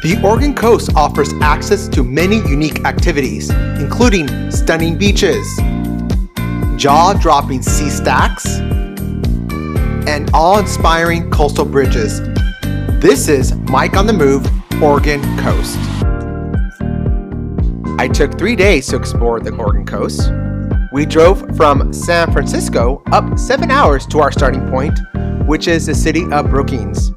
The Oregon coast offers access to many unique activities, including stunning beaches, jaw-dropping sea stacks, and awe-inspiring coastal bridges. This is Mike on the Move, Oregon Coast. I took 3 days to explore the Oregon coast. We drove from San Francisco up 7 hours to our starting point, which is the city of Brookings.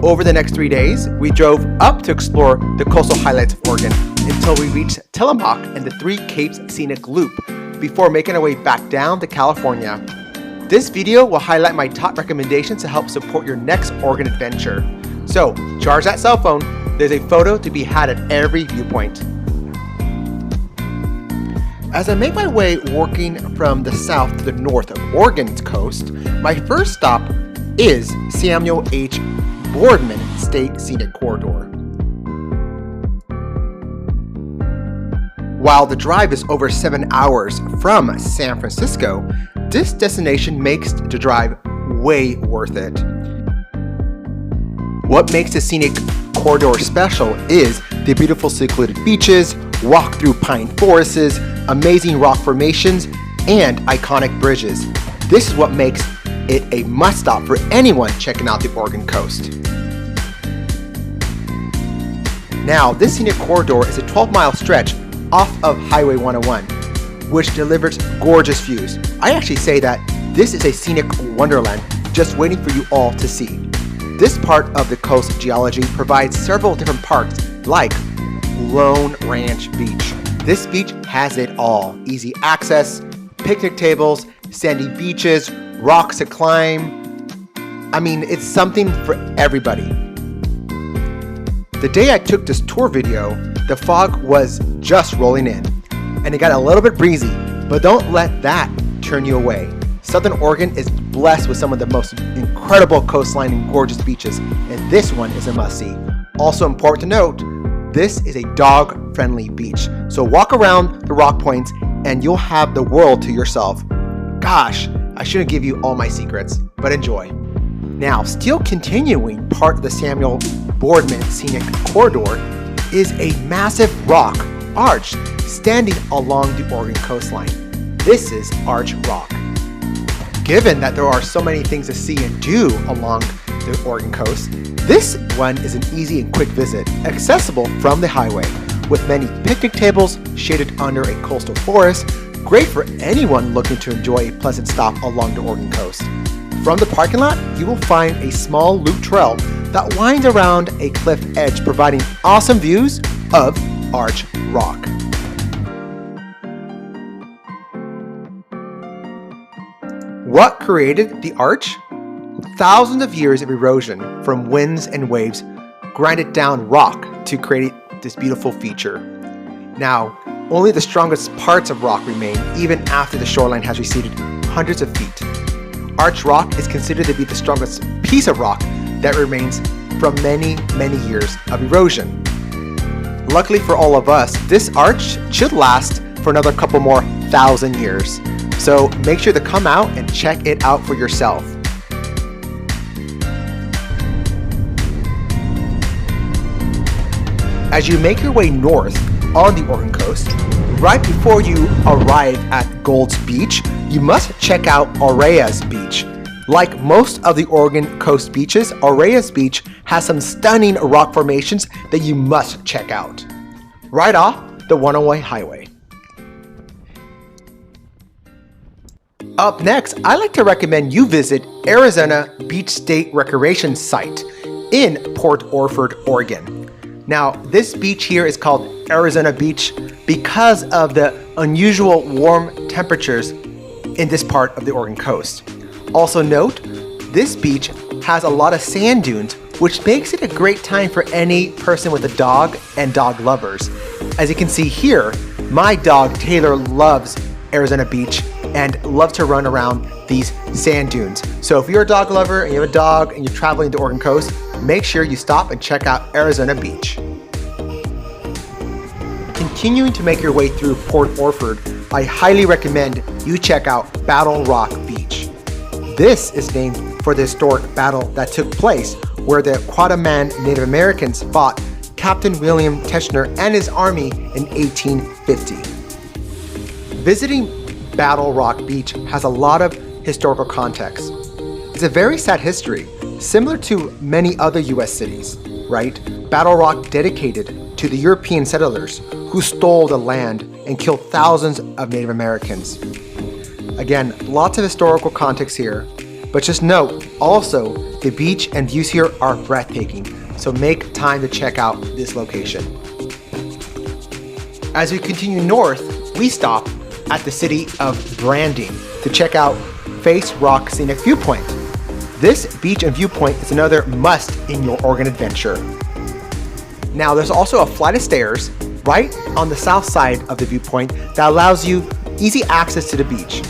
Over the next 3 days, we drove up to explore the coastal highlights of Oregon until we reached Tillamook and the Three Capes Scenic Loop before making our way back down to California. This video will highlight my top recommendations to help support your next Oregon adventure. So, charge that cell phone. There's a photo to be had at every viewpoint. As I make my way working from the south to the north of Oregon's coast, my first stop is Samuel H. Boardman State Scenic Corridor. While the drive is over 7 hours from San Francisco, this destination makes the drive way worth it. What makes the Scenic Corridor special is the beautiful secluded beaches, walk through pine forests, amazing rock formations, and iconic bridges. This is what makes it a must-stop for anyone checking out the Oregon coast. Now, this Scenic Corridor is a 12-mile stretch off of Highway 101, which delivers gorgeous views. I actually say that this is a scenic wonderland just waiting for you all to see. This part of the coast geology provides several different parks like Lone Ranch Beach. This beach has it all: easy access, picnic tables, sandy beaches, rocks to climb. I mean, it's something for everybody. The day I took this tour video, the fog was just rolling in, and it got a little bit breezy, but don't let that turn you away. Southern Oregon is blessed with some of the most incredible coastline and gorgeous beaches, and this one is a must-see. Also important to note, this is a dog-friendly beach, so walk around the rock points and you'll have the world to yourself. Gosh, I shouldn't give you all my secrets, but enjoy. Now, still continuing part of the Samuel Boardman Scenic Corridor is a massive rock arch standing along the Oregon coastline. This is Arch Rock. Given that there are so many things to see and do along the Oregon coast, this one is an easy and quick visit, accessible from the highway, with many picnic tables shaded under a coastal forest, great for anyone looking to enjoy a pleasant stop along the Oregon coast. From the parking lot, you will find a small loop trail that winds around a cliff edge, providing awesome views of Arch Rock. What created the arch? Thousands of years of erosion from winds and waves grinded down rock to create this beautiful feature. Now, only the strongest parts of rock remain even after the shoreline has receded hundreds of feet. Arch Rock is considered to be the strongest piece of rock that remains from many, many years of erosion. Luckily for all of us, this arch should last for another couple more thousand years. So make sure to come out and check it out for yourself. As you make your way north on the Oregon coast, right before you arrive at Gold's Beach, you must check out Alsea's Beach. Like most of the Oregon coast beaches, Alsea's Beach has some stunning rock formations that you must check out. Right off the 101 highway. Up next, I like to recommend you visit Arizona Beach State Recreation Site in Port Orford, Oregon. Now, this beach here is called Arizona Beach because of the unusual warm temperatures in this part of the Oregon coast. Also note, this beach has a lot of sand dunes, which makes it a great time for any person with a dog and dog lovers. As you can see here, my dog Taylor loves Arizona Beach and loves to run around these sand dunes. So if you're a dog lover and you have a dog and you're traveling to the Oregon coast, make sure you stop and check out Arizona Beach. Continuing to make your way through Port Orford, I highly recommend you check out Battle Rock Beach. This is named for the historic battle that took place where the Quattaman Native Americans fought Captain William Teschner and his army in 1850. Visiting Battle Rock Beach has a lot of historical context. It's a very sad history, similar to many other US cities, right? Battle Rock dedicated to the European settlers who stole the land and killed thousands of Native Americans. Again, lots of historical context here, but just note, also, the beach and views here are breathtaking, so make time to check out this location. As we continue north, we stop at the city of Branding to check out Face Rock Scenic Viewpoint. This beach and viewpoint is another must in your Oregon adventure. Now, there's also a flight of stairs right on the south side of the viewpoint that allows you easy access to the beach.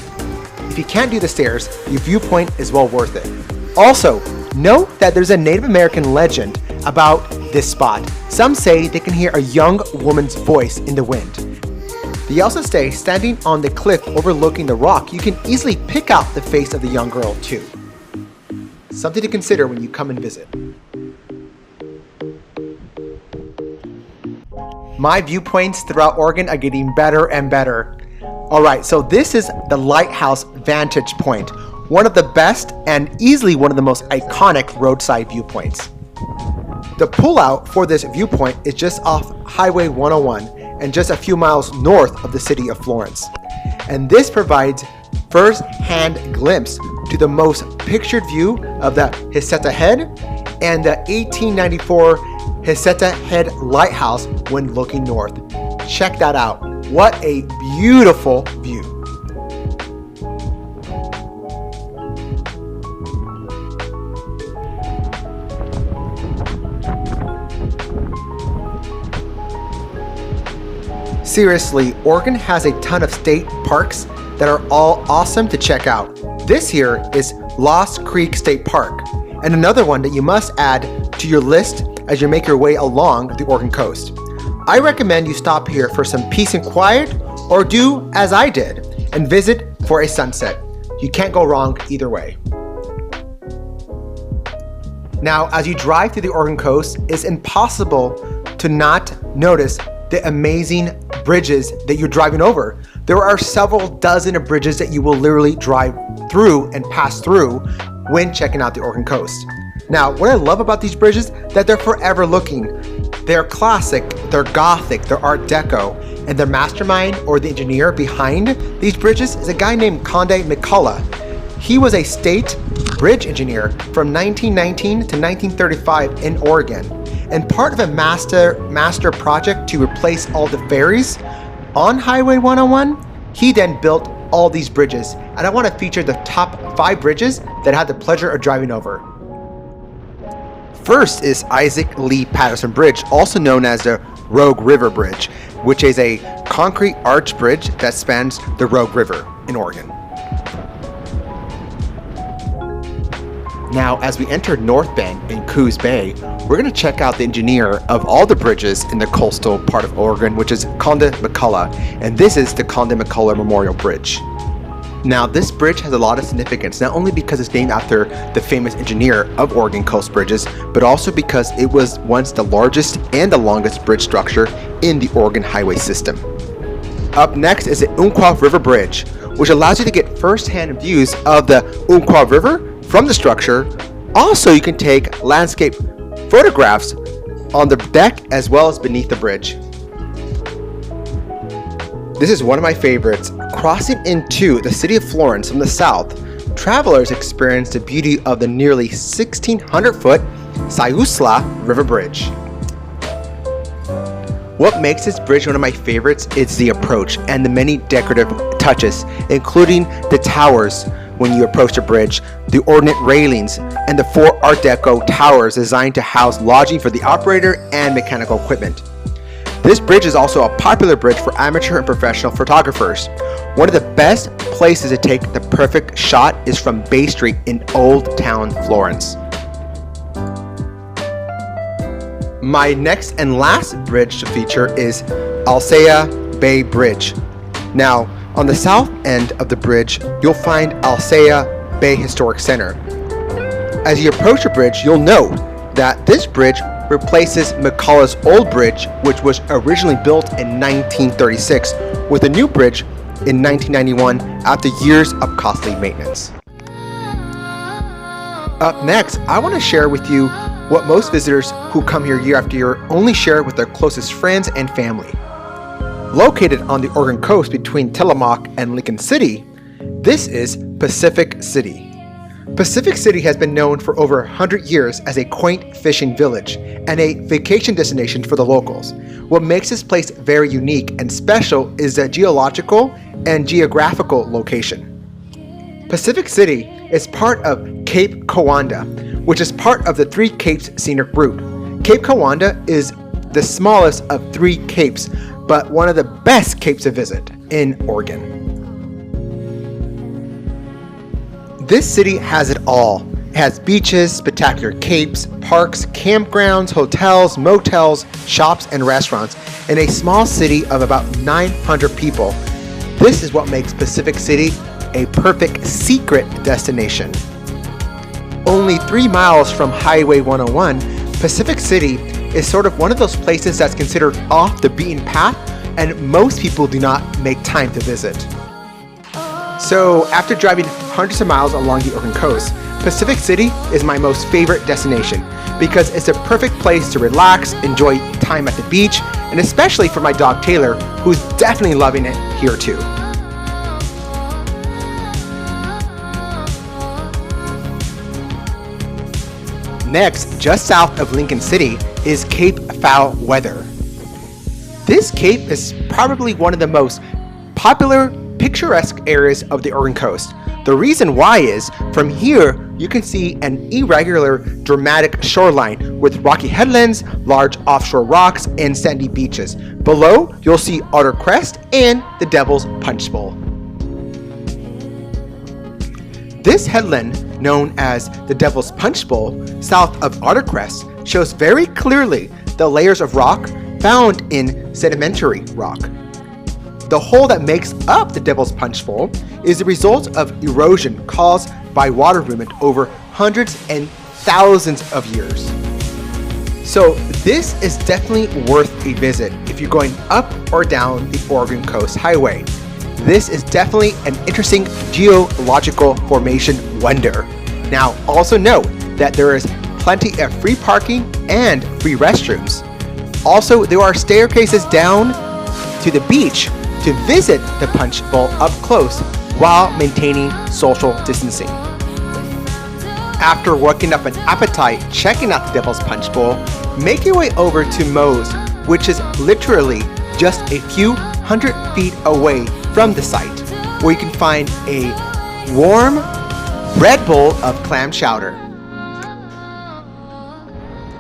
If you can't do the stairs, your viewpoint is well worth it. Also, note that there's a Native American legend about this spot. Some say they can hear a young woman's voice in the wind. They also say standing on the cliff overlooking the rock, you can easily pick out the face of the young girl too. Something to consider when you come and visit. My viewpoints throughout Oregon are getting better and better. Alright, so this is the Lighthouse Vantage Point, one of the best and easily one of the most iconic roadside viewpoints. The pullout for this viewpoint is just off Highway 101 and just a few miles north of the city of Florence. And this provides first-hand glimpse to the most pictured view of the Hisetta Head and the 1894 Hisetta Head Lighthouse when looking north. Check that out. What a beautiful view. Seriously, Oregon has a ton of state parks that are all awesome to check out. This here is Lost Creek State Park, and another one that you must add to your list as you make your way along the Oregon coast. I recommend you stop here for some peace and quiet, or do as I did and visit for a sunset. You can't go wrong either way. Now, as you drive through the Oregon coast, it's impossible to not notice the amazing bridges that you're driving over. There are several dozen of bridges that you will literally drive through and pass through when checking out the Oregon coast. Now, what I love about these bridges, that they're forever looking. They're classic, they're gothic, they're art deco, and the mastermind or the engineer behind these bridges is a guy named Conde McCullough. He was a state bridge engineer from 1919 to 1935 in Oregon, and part of a master project to replace all the ferries on Highway 101, he then built all these bridges, and I want to feature the top 5 bridges that I had the pleasure of driving over. First is Isaac Lee Patterson Bridge, also known as the Rogue River Bridge, which is a concrete arch bridge that spans the Rogue River in Oregon. Now, as we enter North Bend in Coos Bay, we're going to check out the engineer of all the bridges in the coastal part of Oregon, which is Conde McCullough, and this is the Conde McCullough Memorial Bridge. Now, this bridge has a lot of significance, not only because it's named after the famous engineer of Oregon coast bridges, but also because it was once the largest and the longest bridge structure in the Oregon highway system. Up next is the Umpqua River Bridge, which allows you to get first-hand views of the Umpqua River from the structure. Also, you can take landscape photographs on the deck as well as beneath the bridge. This is one of my favorites. Crossing into the city of Florence from the south, travelers experience the beauty of the nearly 1,600-foot Siuslaw River Bridge. What makes this bridge one of my favorites is the approach and the many decorative touches, including the towers when you approach the bridge, the ornate railings, and the 4 Art Deco towers designed to house lodging for the operator and mechanical equipment. This bridge is also a popular bridge for amateur and professional photographers. One of the best places to take the perfect shot is from Bay Street in Old Town Florence. My next and last bridge to feature is Alsea Bay Bridge. Now, on the south end of the bridge, you'll find Alsea Bay Historic Center. As you approach the bridge, you'll note that this bridge replaces McCullough's old bridge, which was originally built in 1936, with a new bridge in 1991 after years of costly maintenance. Up next, I want to share with you what most visitors who come here year after year only share with their closest friends and family. Located on the Oregon coast between Tillamook and Lincoln City, this is Pacific City. Pacific City has been known for over 100 years as a quaint fishing village and a vacation destination for the locals. What makes this place very unique and special is the geological and geographical location. Pacific City is part of Cape Cowanda, which is part of the Three Capes Scenic Route. Cape Cowanda is the smallest of 3 capes, but one of the best capes to visit in Oregon. This city has it all. It has beaches, spectacular capes, parks, campgrounds, hotels, motels, shops, and restaurants in a small city of about 900 people. This is what makes Pacific City a perfect secret destination. Only 3 miles from Highway 101, Pacific City is sort of one of those places that's considered off the beaten path and most people do not make time to visit. So after driving hundreds of miles along the Oregon coast, Pacific City is my most favorite destination because it's a perfect place to relax, enjoy time at the beach, and especially for my dog Taylor, who's definitely loving it here too. Next, just south of Lincoln City, is Cape Foulweather. This cape is probably one of the most popular picturesque areas of the Oregon coast. The reason why is, from here, you can see an irregular, dramatic shoreline with rocky headlands, large offshore rocks, and sandy beaches. Below, you'll see Otter Crest and the Devil's Punch Bowl. This headland, known as the Devil's Punch Bowl, south of Otter Crest, shows very clearly the layers of rock found in sedimentary rock. The hole that makes up the Devil's Punch Bowl is the result of erosion caused by water movement over hundreds and thousands of years. So this is definitely worth a visit if you're going up or down the Oregon Coast Highway. This is definitely an interesting geological formation wonder. Now also note that there is plenty of free parking and free restrooms. Also, there are staircases down to the beach to visit the Punch Bowl up close while maintaining social distancing. After working up an appetite checking out the Devil's Punch Bowl, make your way over to Moes, which is literally just a few hundred feet away from the site, where you can find a warm red bowl of clam chowder.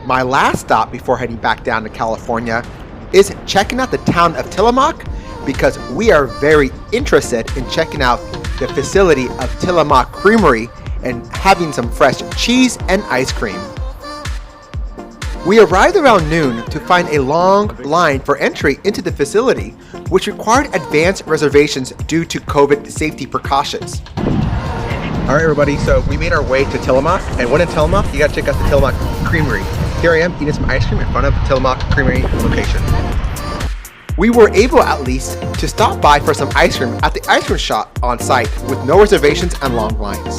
My last stop before heading back down to California is checking out the town of Tillamook, because we are very interested in checking out the facility of Tillamook Creamery and having some fresh cheese and ice cream. We arrived around noon to find a long line for entry into the facility, which required advanced reservations due to COVID safety precautions. All right, everybody, so we made our way to Tillamook, and when in Tillamook, you gotta check out the Tillamook Creamery. Here I am eating some ice cream in front of the Tillamook Creamery location. We were able, at least, to stop by for some ice cream at the ice cream shop on site with no reservations and long lines.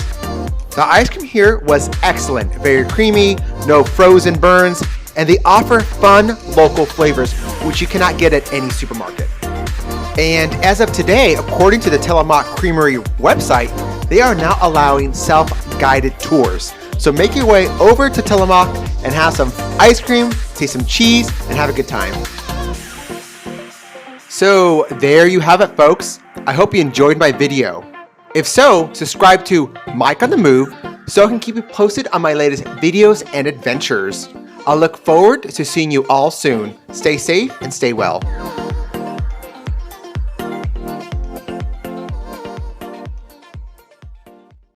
The ice cream here was excellent, very creamy, no frozen burns, and they offer fun local flavors which you cannot get at any supermarket. And as of today, according to the Tillamook Creamery website, they are now allowing self-guided tours. So make your way over to Tillamook and have some ice cream, taste some cheese, and have a good time. So there you have it, folks. I hope you enjoyed my video. If so, subscribe to Mike on the Move so I can keep you posted on my latest videos and adventures. I'll look forward to seeing you all soon. Stay safe and stay well.